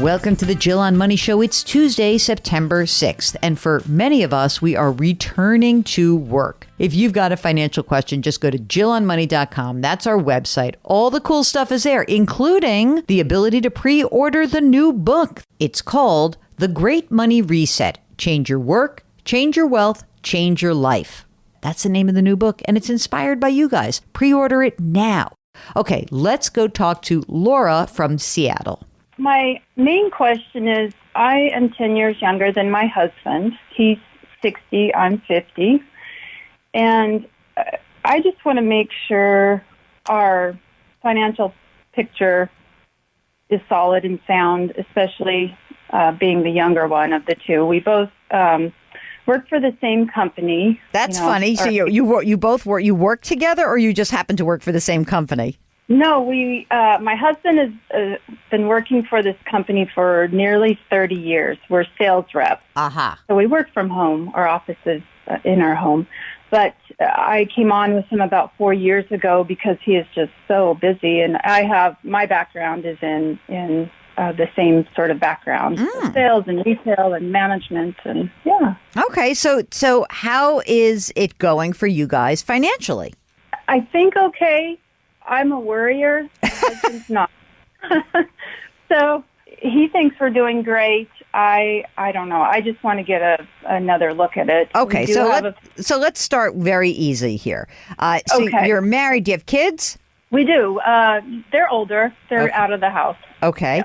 Welcome to the Jill on Money Show. It's Tuesday, September 6th. And for many of us, we are returning to work. If you've got a financial question, just go to jillonmoney.com. That's our website. All the cool stuff is there, including the ability to pre-order the new book. It's called The Great Money Reset. Change your work, change your wealth, change your life. That's the name of the new book, and it's inspired by you guys. Pre-order it now. Okay, let's go talk to Laura from Seattle. My main question is, I am 10 years younger than my husband. He's 60, I'm 50. And I just want to make sure our financial picture is solid and sound, especially being the younger one of the two. We both work for the same company. That's funny. So you both work together, or you just happen to work for the same company? No, my husband has been working for this company for nearly 30 years. We're sales reps. So we work from home. Our office is in our home. But I came on with him about 4 years ago because he is just so busy. And my background is in the same sort of background, sales and retail and management. And yeah. Okay. So how is it going for you guys financially? I think okay. I'm a worrier. My husband's not. So he thinks we're doing great. I don't know. I just want to get another look at it. Okay, so let's start very easy here. Okay. You're married. Do you have kids? We do. They're older. They're out of the house. Okay.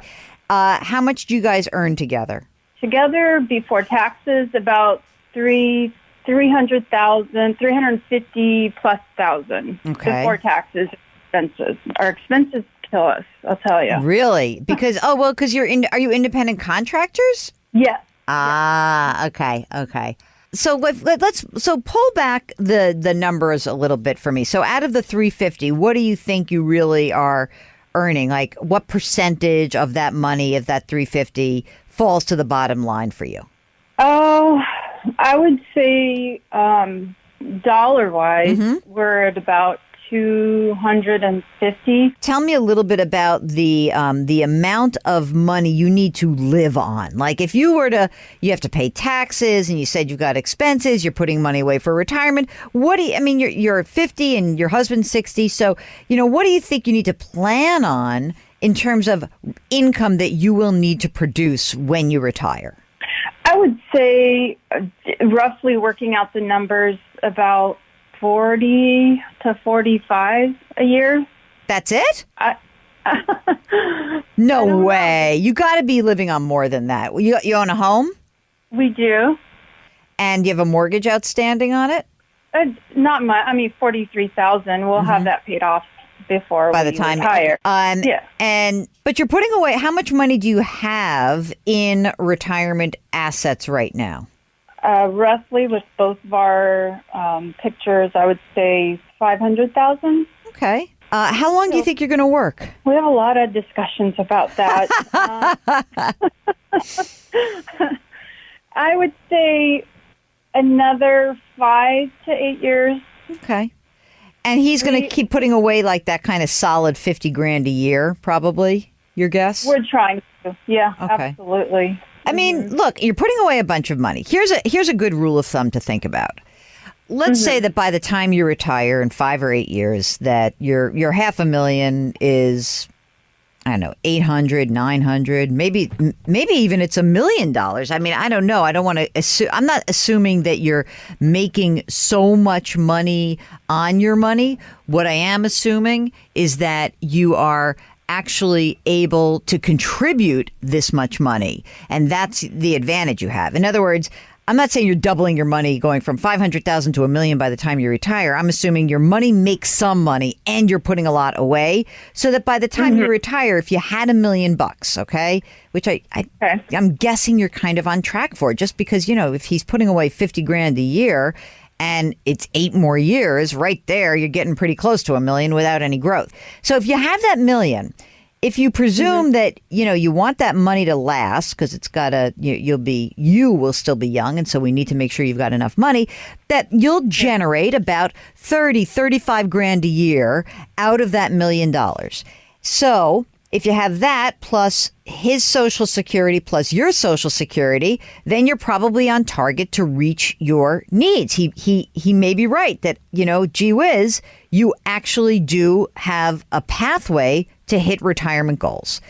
Yeah. How much do you guys earn together? Together before taxes, about $350,000 plus thousand. Okay. Before taxes. Expenses. Our expenses kill us, I'll tell you. Really? Because are you independent contractors? Yes. Okay. So let's pull back the numbers a little bit for me. So out of the 350, what do you think you really are earning? Like what percentage of that money, of that 350, falls to the bottom line for you? Oh, I would say dollar-wise, we're at about $250. Tell me a little bit about the amount of money you need to live on. Like if you have to pay taxes, and you said you've got expenses, you're putting money away for retirement. You're 50 and your husband's 60. So, what do you think you need to plan on in terms of income that you will need to produce when you retire? I would say roughly working out the numbers about 40 to 45 a year. That's it? No way. You got to be living on more than that. You own a home? We do. And you have a mortgage outstanding on it? Not much. I mean, $43,000. We'll have that paid off before by we the time retire. Yeah. But you're putting away. How much money do you have in retirement assets right now? Roughly, with both of our pictures, I would say $500,000. Okay. How long do you think you're going to work? We have a lot of discussions about that. I would say another 5 to 8 years. Okay. And he's going to keep putting away like that kind of solid $50,000 a year, probably, your guess? We're trying to. Yeah, okay. Absolutely. I mean, look, you're putting away a bunch of money. Here's a good rule of thumb to think about. Let's say that by the time you retire in 5 or 8 years, that your $500,000 is, I don't know, 800, 900, maybe even it's $1 million. I mean, I don't know. I don't want to assume. I'm not assuming that you're making so much money on your money. What I am assuming is that you are actually able to contribute this much money. And that's the advantage you have. In other words, I'm not saying you're doubling your money going from $500,000 to $1 million by the time you retire. I'm assuming your money makes some money and you're putting a lot away so that by the time you retire, if you had $1 million, okay, which I'm guessing you're kind of on track for, just because, if he's putting away $50,000 a year and it's 8 more years, right there, you're getting pretty close to $1 million without any growth. So if you have that $1 million, if you presume that, you want that money to last, because it's got to, you will still be young. And so we need to make sure you've got enough money that you'll generate about $35,000 a year out of that $1 million. So if you have that plus his Social Security plus your Social Security, then you're probably on target to reach your needs. He may be right that, gee whiz, you actually do have a pathway to hit retirement goals.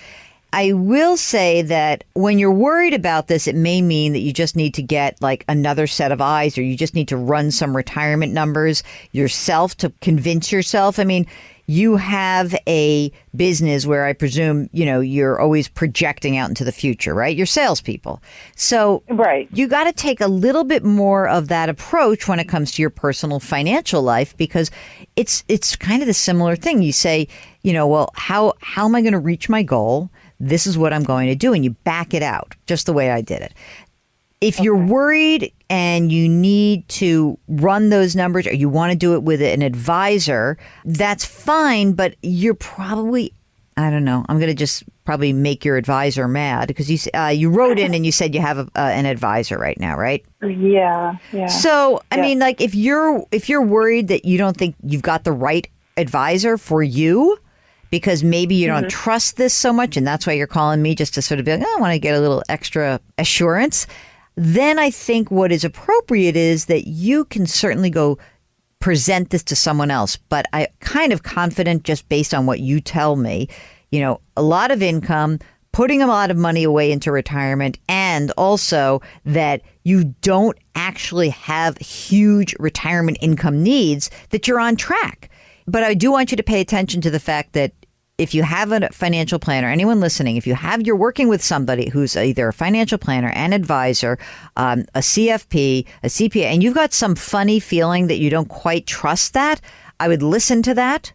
I will say that when you're worried about this, it may mean that you just need to get like another set of eyes, or you just need to run some retirement numbers yourself to convince yourself. I mean, you have a business where I presume, you're always projecting out into the future, right? You're salespeople. So right. You got to take a little bit more of that approach when it comes to your personal financial life, because it's kind of the similar thing. You say, well, how am I going to reach my goal? This is what I'm going to do. And you back it out just the way I did it. If you're worried and you need to run those numbers, or you want to do it with an advisor, that's fine. But you're probably, I don't know, I'm going to just probably make your advisor mad, because you wrote in and you said you have an advisor right now, right? Yeah. So, I mean, like if you're worried that you don't think you've got the right advisor for you, because maybe you don't trust this so much, and that's why you're calling me, just to sort of be like, I want to get a little extra assurance, then I think what is appropriate is that you can certainly go present this to someone else. But I'm kind of confident, just based on what you tell me, a lot of income, putting a lot of money away into retirement, and also that you don't actually have huge retirement income needs, that you're on track. But I do want you to pay attention to the fact that if you have a financial planner, anyone listening, if you're working with somebody who's either a financial planner, an advisor, a CFP, a CPA, and you've got some funny feeling that you don't quite trust that, I would listen to that,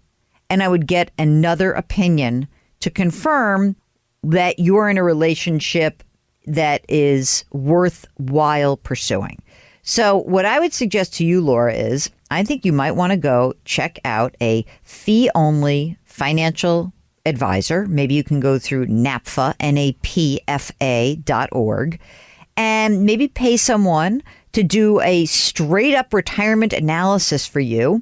and I would get another opinion to confirm that you're in a relationship that is worthwhile pursuing. So what I would suggest to you, Laura, is I think you might want to go check out a fee-only financial advisor. Maybe you can go through NAPFA, NAPFA.org, and maybe pay someone to do a straight-up retirement analysis for you.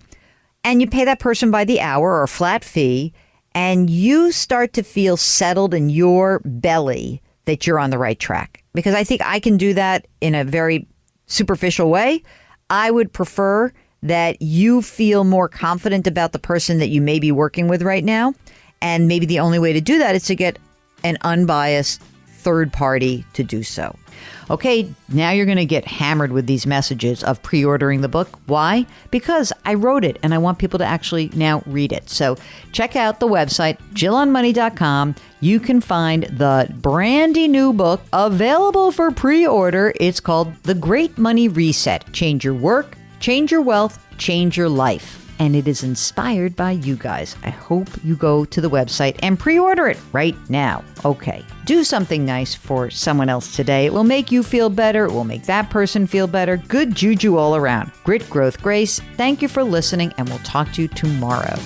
And you pay that person by the hour or a flat fee, and you start to feel settled in your belly that you're on the right track. Because I think I can do that in a very superficial way. I would prefer that you feel more confident about the person that you may be working with right now. And maybe the only way to do that is to get an unbiased third party to do so. Okay, now you're going to get hammered with these messages of pre-ordering the book. Why? Because I wrote it and I want people to actually now read it. So check out the website, JillOnMoney.com. You can find the brandy new book available for pre-order. It's called The Great Money Reset. Change your work, change your wealth, change your life. And it is inspired by you guys. I hope you go to the website and pre-order it right now. Okay, do something nice for someone else today. It will make you feel better. It will make that person feel better. Good juju all around. Grit, growth, grace. Thank you for listening, and we'll talk to you tomorrow.